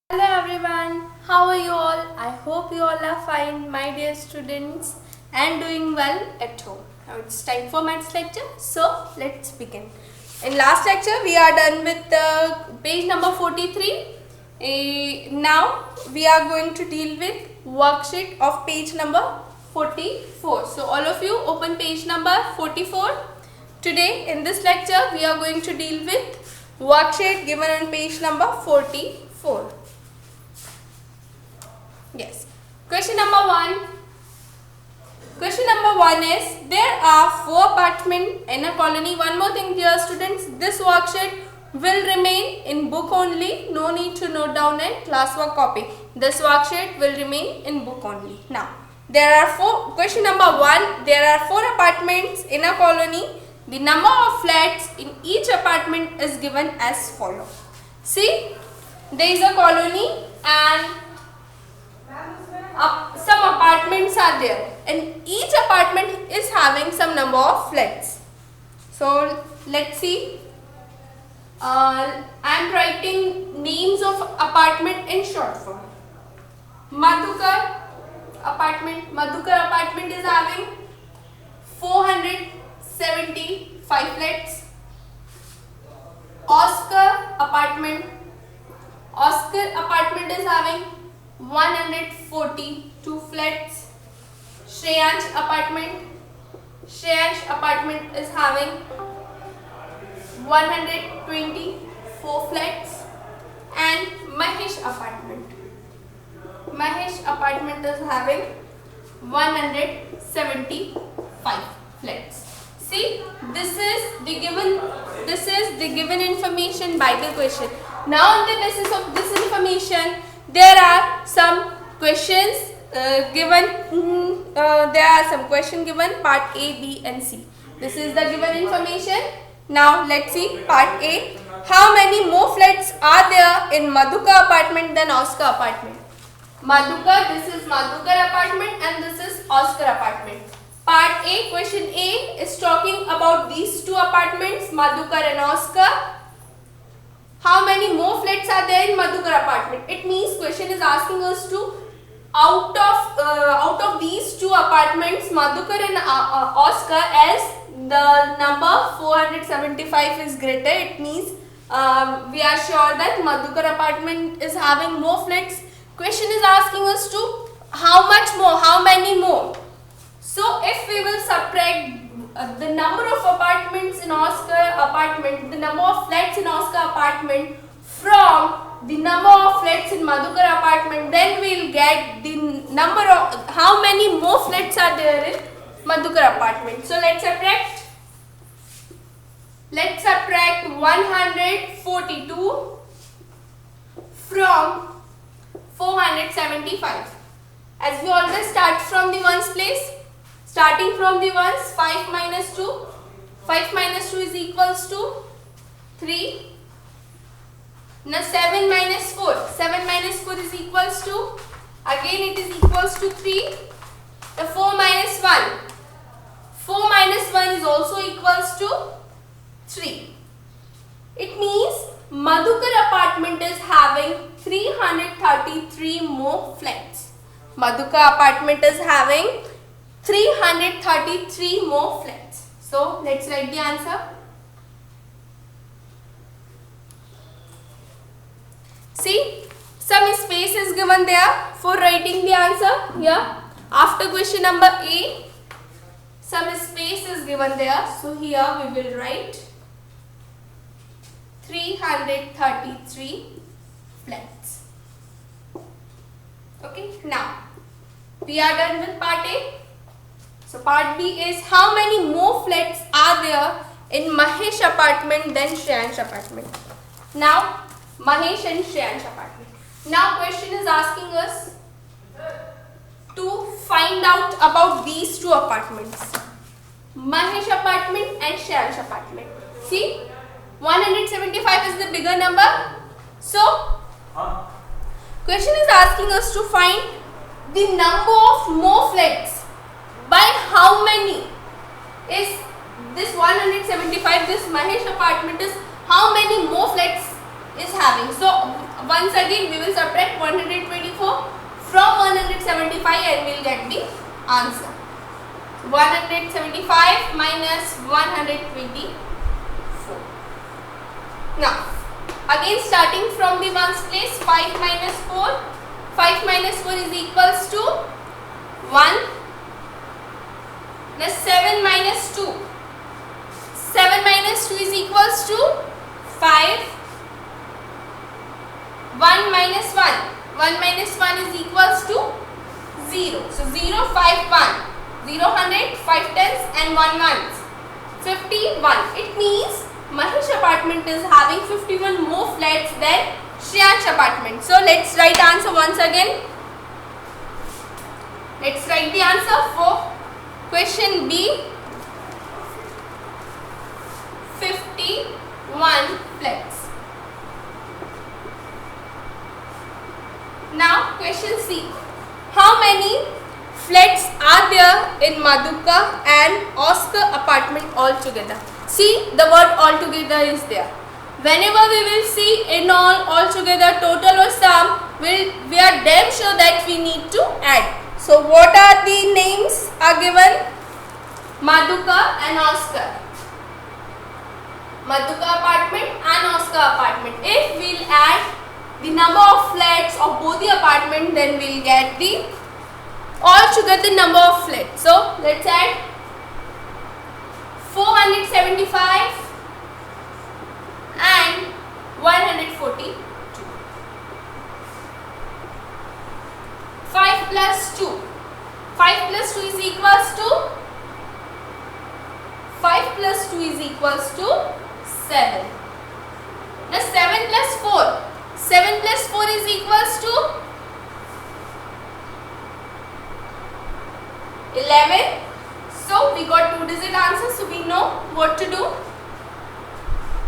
Hello everyone, how are you all? I hope you all are fine, my dear students, and doing well at home. Now it's time for maths lecture, so let's begin. In last lecture, we are done with page number 43. Now we are going to deal with worksheet of page number 44. So all of you open page number 44. Today in this lecture, we are going to deal with worksheet given on page number 44. Yes. Question number 1. Question number 1 is, there are 4 apartments in a colony. One more thing, dear students, this worksheet will remain in book only. No need to note down in classwork copy. This worksheet will remain in book only. Now, there are 4. Question number 1. There are 4 apartments in a colony. The number of flats in each apartment is given as follows. See, there is a colony and some apartments are there, and each apartment is having some number of flats. So let's see. I am writing names of apartment in short form. Madhukar apartment. Madhukar apartment is having 475 flats. Oscar apartment. Oscar apartment is having 142 flats. Shreyansh apartment. Shreyansh apartment is having 124 flats. And Mahesh apartment. Mahesh apartment is having 175 flats. See, this is the given information by the question. Now on the basis of this information, there are some questions given. There are some questions given, part A, B and C. This is the given information. Now let's see part A. How many more flats are there in Madhukar apartment than Oscar apartment? Madhukar, this is Madhukar apartment and this is Oscar apartment. Part A, question A is talking about these two apartments, Madhukar and Oscar. How many more flats are there in Madhukar apartment? It means question is asking us to out of these two apartments, Madhukar and Oscar, as the number 475 is greater. It means we are sure that Madhukar apartment is having more flats. Question is asking us to how much more, how many more. So if we will subtract the number of apartments in Oscar apartment, the number of flats in Oscar apartment from the number of flats in Madhukar apartment, then we will get the number of how many more flats are there in Madhukar apartment. So let's subtract. Let's subtract 142 from 475. As we always start from the ones place. Starting from the ones, 5 minus 2. 5 minus 2 is equals to 3. Now 7 minus 4. 7 minus 4 is equals to, again it is equals to 3. The 4 minus 1. 4 minus 1 is also equals to 3. It means Madhukar apartment is having 333 more flats. Madhukar apartment is having 333 more flats. So let's write the answer. See, some space is given there for writing the answer here. After question number A, some space is given there. So here we will write 333 flats. Okay, now we are done with part A. So part B is, how many more flats are there in Mahesh apartment than Shreyansh apartment? Now Mahesh and Shreyansh apartment. Now question is asking us to find out about these two apartments, Mahesh apartment and Shreyansh apartment. See, 175 is the bigger number. So question is asking us to find the number of more flats. By how many is this 175, this Mahesh apartment is how many more flats is having. So once again we will subtract 124 from 175 and we'll get the answer. 175 minus 124. Now again starting from the ones place, 5 minus 4. 5 minus 4 is equals to 1. Now 7 minus 2. 7 minus 2 is equals to 5. 1 minus 1. 1 minus 1 is equals to 0. So 0, 5, 1. 0, 100, 5 tens and 1 ones. 51. It means Mahesh apartment is having 51 more flats than Shreyansh apartment. So let's write answer once again. Let's write the answer for question B. 51 flats. Now question C. How many flats are there in Madhuka and Oscar apartment altogether? See, the word altogether is there. Whenever we will see in all, altogether, total or sum, we are damn sure that we need to add. So what are the names are given? Madhuka and Oscar. Madhuka apartment and Oscar apartment. If we'll add the number of flats of both the apartment, then we'll get the altogether number of flats. So let's add 475 and 142. 5 plus 2. 5 plus 2 is equals to 5 plus 2 is equals to 7. Now 7 plus 4. 7 plus 4 is equals to 11. So we got 2-digit answer. So we know what to do.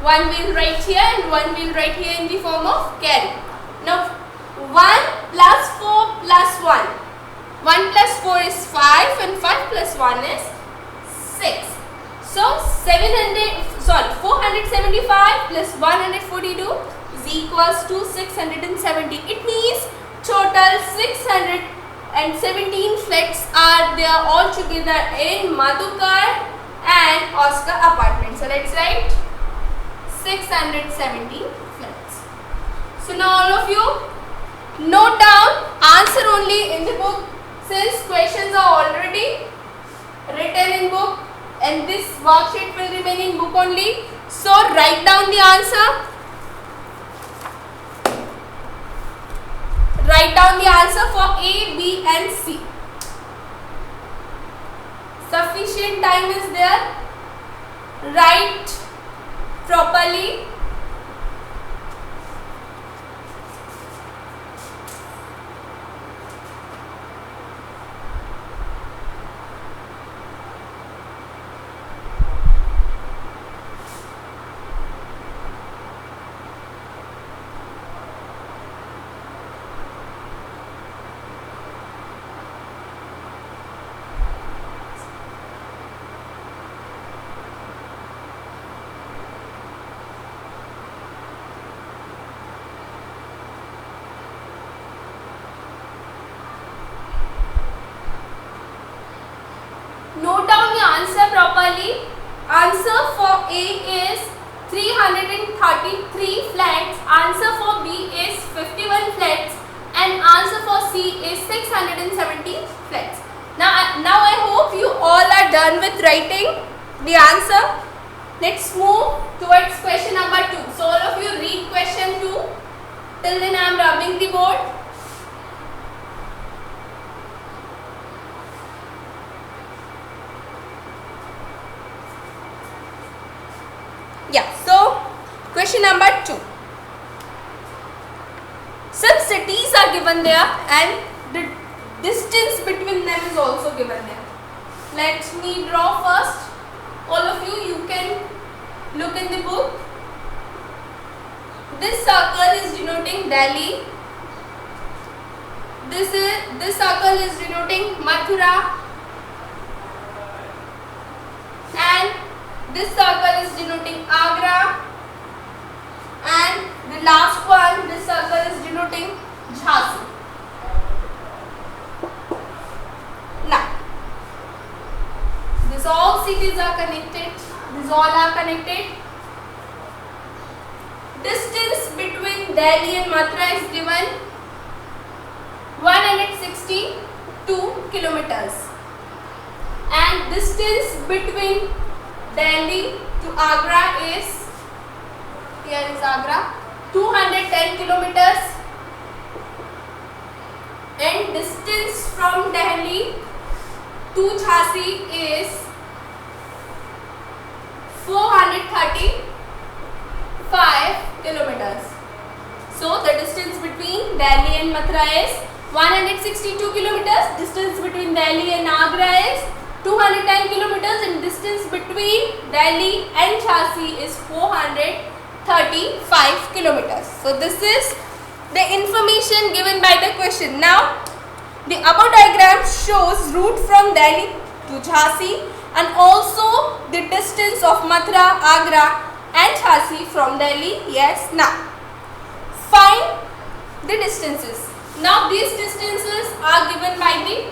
One we'll write here and one we'll write here in the form of carry. Now 1 plus 4 plus 1. 1 plus 4 is 5 and 5 plus 1 is 6. So 475 plus 142 is equals to 670. It means total 617 flats are there all together in Madhukar and Oscar apartment. So let's write 670 flats. So now all of you note down answer only in the book, since questions are already written in book and this worksheet will remain in book only. So write down the answer. Write down the answer for A, B and C. Sufficient time is there. Write properly. Note down the answer properly. Answer for A is 333 flats. Answer for B is 51 flats. And answer for C is 670 flats. Now I hope you all are done with writing the answer. Let's move towards question number 2. So all of you read question 2. Till then I am rubbing the board. Yeah, so question number 2. Some cities are given there and the distance between them is also given there. Let me draw first. All of you can look in the book. This circle is denoting Delhi. This circle is denoting Mathura. And this circle is denoting Agra, and The last one, this circle is denoting Jhansi. Now, these all cities are connected. These all are connected. Distance between Delhi and Mathura is given 162 kilometers. And distance between Delhi to Agra is, here is Agra, 210 kilometers. And distance from Delhi to Jhansi is 435 kilometers. So the distance between Delhi and Mathura is 162 kilometers. Distance between Delhi and Agra is 210 kilometers, and distance between Delhi and Jhansi is 435 kilometers. So this is the information given by the question. Now the above diagram shows route from Delhi to Jhansi and also the distance of Mathura, Agra and Jhansi from Delhi. Yes. Now find the distances. Now these distances are given by the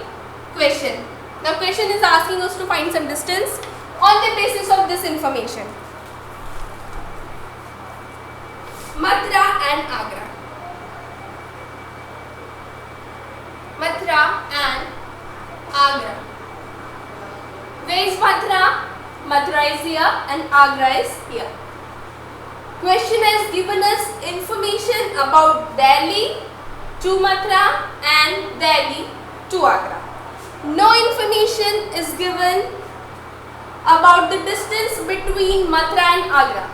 question. The question is asking us to find some distance on the basis of this information. Mathura and Agra. Mathura and Agra. Where is Mathura? Mathura is here and Agra is here. Question has given us information about Delhi to Mathura and Delhi to Agra. No information is given about the distance between Mathura and Agra.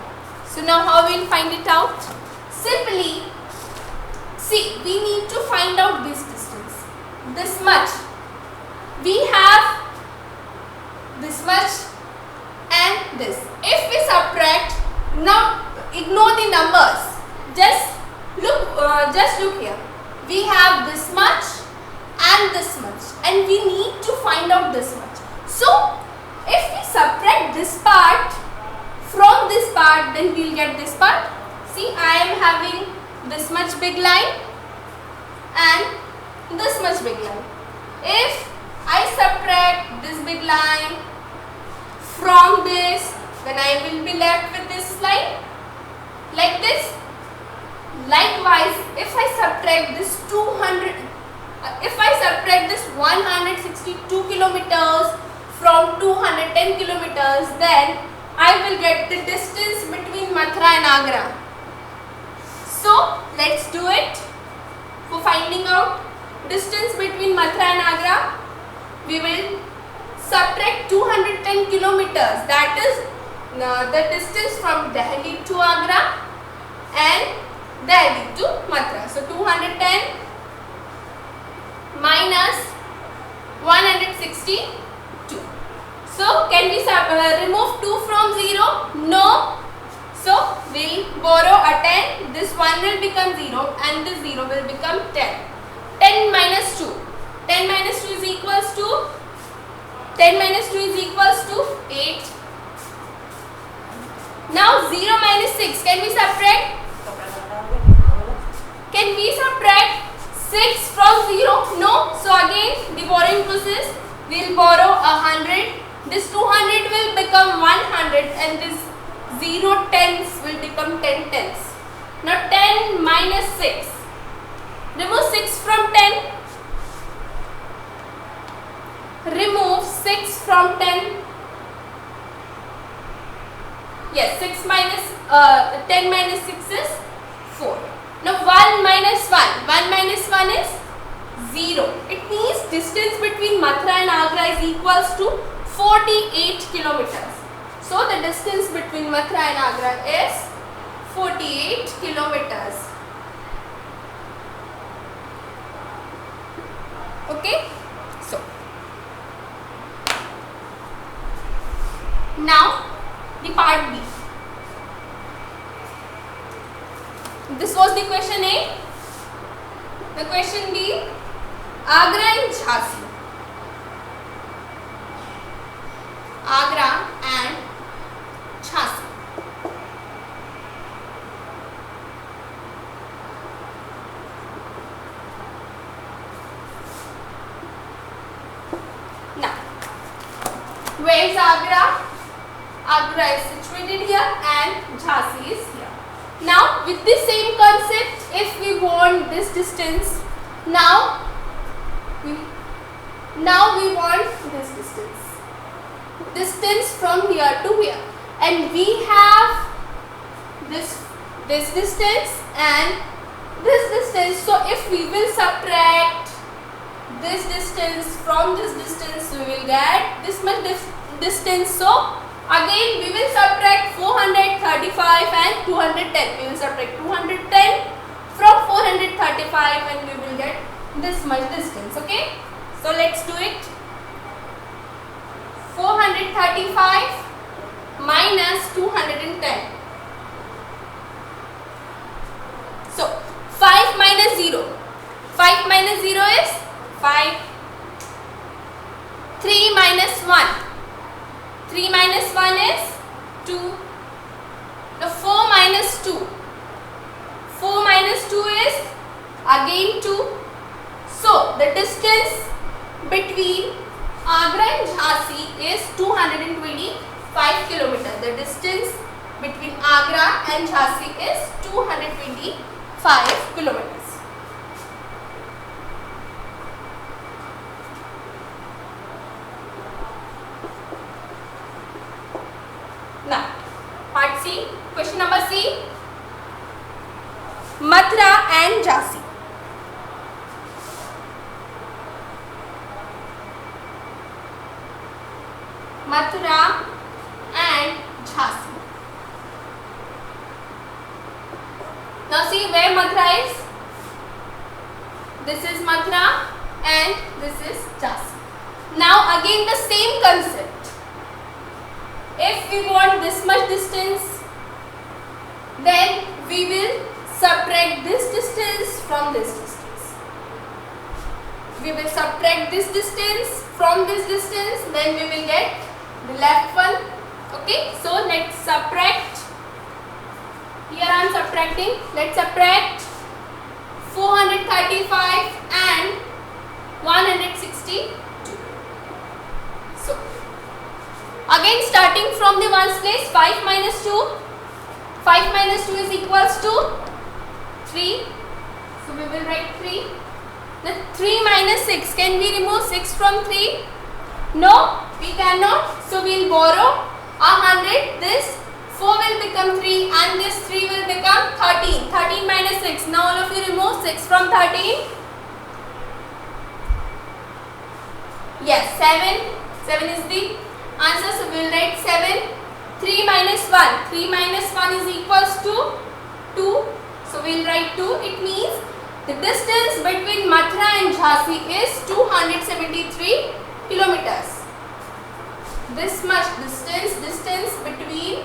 So now how we will find it out? Simply, see, we need to find out this distance. This much. We have this much and this. If we subtract, now ignore the numbers. Just look here. We have this much and this much, and we need to find out this much. So if we subtract this part from this part, then we will get this part. See, I am having this much big line and this much big line. If I subtract this big line from this, then I will be left with this line like this. Likewise, if I subtract this 162 kilometers from 210 kilometers, then I will get the distance between Mathura and Agra. So let's do it. For finding out distance between Mathura and Agra, we will subtract 210 kilometers. That is the distance from Delhi to Agra and Delhi to Mathura. So 210 minus 162. So can we remove 2 from 0? No. So we will borrow a 10. This 1 will become 0 and this 0 will become 10. 10 minus 2. 10 minus 2 is equals to 8. Now 0 minus 6. Can we subtract? Can we subtract 6 from 0? No. So again the borrowing process. We will borrow 100. This 200 will become 100 and this 0 tens will become 10 tens. Now 10 minus 6. Remove 6 from 10. Remove 6 from 10. Yes, 6 minus 10 minus 6 is 4. Now 1 minus 1. 1 minus 1 is 0. It means distance between Mathura and Agra is equals to 48 kilometers. So the distance between Mathura and Agra is 48 kilometers. Okay. So now the part B. This was the question A. The question B, Agra and Jhansi. Agra and Jhansi. Where is Agra? Agra is situated here and Jhansi is here. Now with the same concept, if we want this distance, now we want this distance from here to here, and we have this distance and this distance. So if we will subtract this distance from this distance, we will get this much distance. So again we will subtract 435 and 210. We will subtract 210 from 435 and we will get this much distance. Okay, so let's do it. 435 minus 210. So 5 minus 0. 5 minus 0 is 5. 3 minus 1. 3 minus 1 is 2. The 4 minus 2. 4 minus 2 is again 2. So the distance between Agra and Jhansi is 225 kilometers. The distance between Agra and Jhansi is 225 kilometers. Now, part C, question number C. Mathura and Jhansi. Mathura and Jhansi. Now see where Mathura is. This is Mathura and this is Jhansi. Now again the same concept. If we want this much distance, then we will subtract this distance from this distance. We will subtract this distance from this distance, then we will get the left one. Okay, so let's subtract. Here I am subtracting. Let's subtract 435 and 162. So again starting from the ones place, 5 minus 2. 5 minus 2 is equals to 3. So we will write 3. The 3 minus 6. Can we remove 6 from 3? No, we cannot. So we will borrow 100. This 4 will become 3 and this 3 will become 13. 13 minus 6. Now all of you remove 6 from 13. Yes, 7. 7 is the answer. So we will write 7. 3 minus 1. 3 minus 1 is equals to 2. So we will write 2. It means the distance between Mathura and Jhansi is 273 kilometers. This much distance between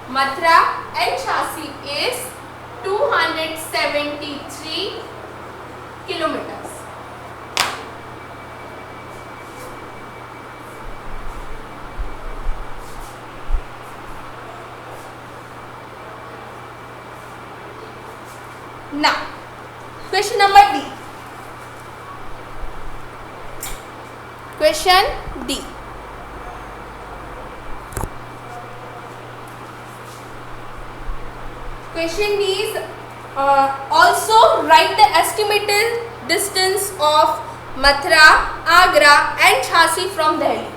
Mathura and Jhansi is 273 kilometers. Now, question number D. Question D. Question D is also write the estimated distance of Mathura, Agra and Jhansi from Delhi.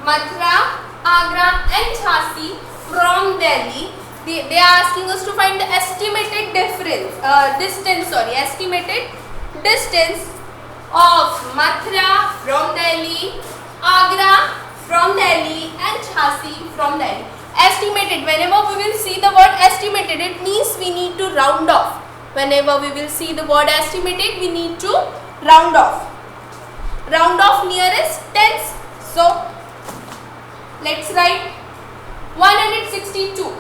Mathura, Agra and Jhansi from Delhi. They are asking us to find the estimated estimated distance of Mathura from Delhi, Agra from Delhi and Jhansi from Delhi. Estimated, whenever we will see the word estimated, it means we need to round off. Whenever we will see the word estimated, we need to round off. Round off nearest tens. So let's write 162.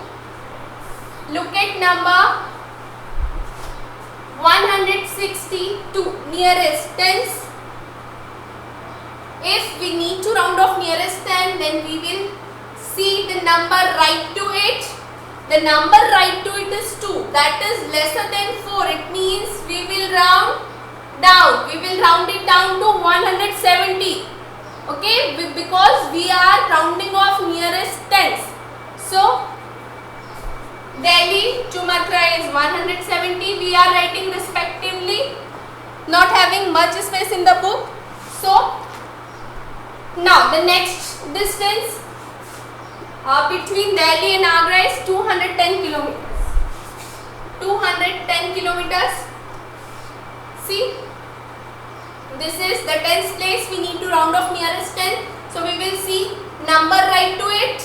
Look at number 162, nearest tens. If we need to round off nearest 10, then we will see the number right to it. The number right to it is 2. That is lesser than 4. It means we will round down. We will round it down to 170. Okay, because we are rounding off nearest tens. So Delhi to Mathura is 170. We are writing respectively, not having much space in the book. So now the next distance between Delhi and Agra is 210 kilometers. 210 kilometers. See, this is the tens place. We need to round off nearest 10. So we will see number right to it.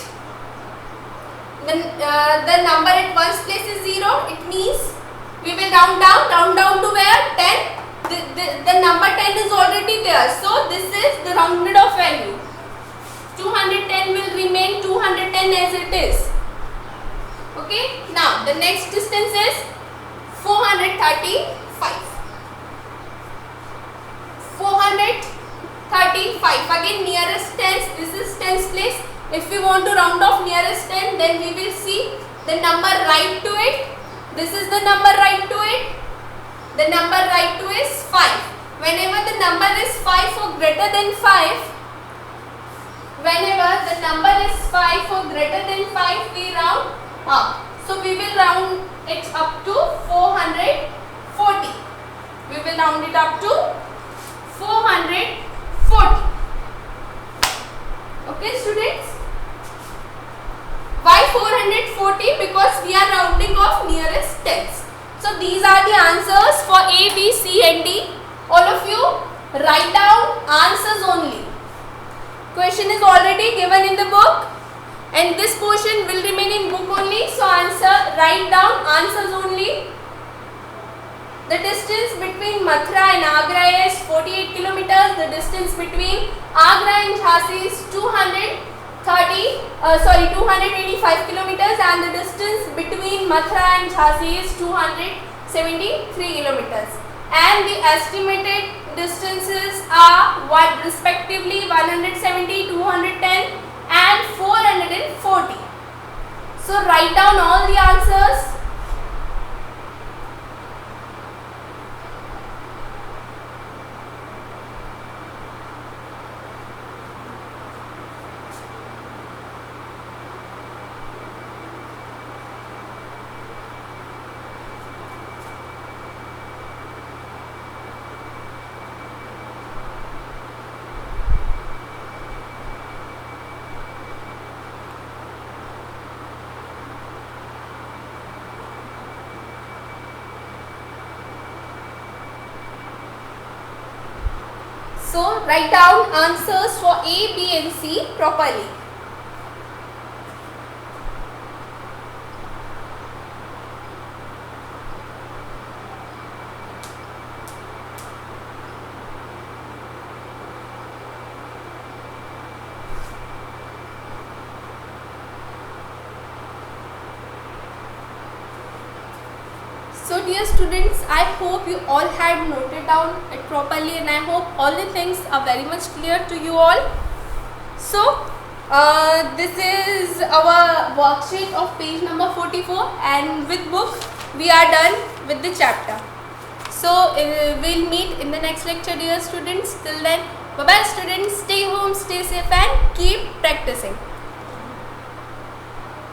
The number at ones place is 0. It means we will round down to where? 10. The number 10 is already there. So this is the rounded off value. 210 will remain 210 as it is. Okay. Now the next distance is 435. 435. Again nearest tens. This is tens place. If we want to round off nearest 10, then we will see the number right to it. This is the number right to it. The number right to is 5. Whenever the number is 5 or greater than 5, whenever the number is 5 or greater than 5, we round up. So we will round it up to 440. We will round it up to 440. Okay, students? Why 440? Because we are rounding off nearest tens. So these are the answers for A, B, C and D. All of you write down answers only. Question is already given in the book and this portion will remain in book only. So write down answers only. The distance between Mathura and Agra is 48 kilometers. The distance between Agra and Jhansi is 285 kilometers and the distance between Mathura and Jhansi is 273 kilometers. And the estimated distances are respectively 170, 210 and 440. So write down all the answers. So write down answers for A, B and C properly. So dear students, I hope you all had noted down it properly and I hope all the things are very much clear to you all. So this is our worksheet of page number 44 and with book we are done with the chapter. So we'll meet in the next lecture dear students. Till then, bye bye students, stay home, stay safe and keep practicing.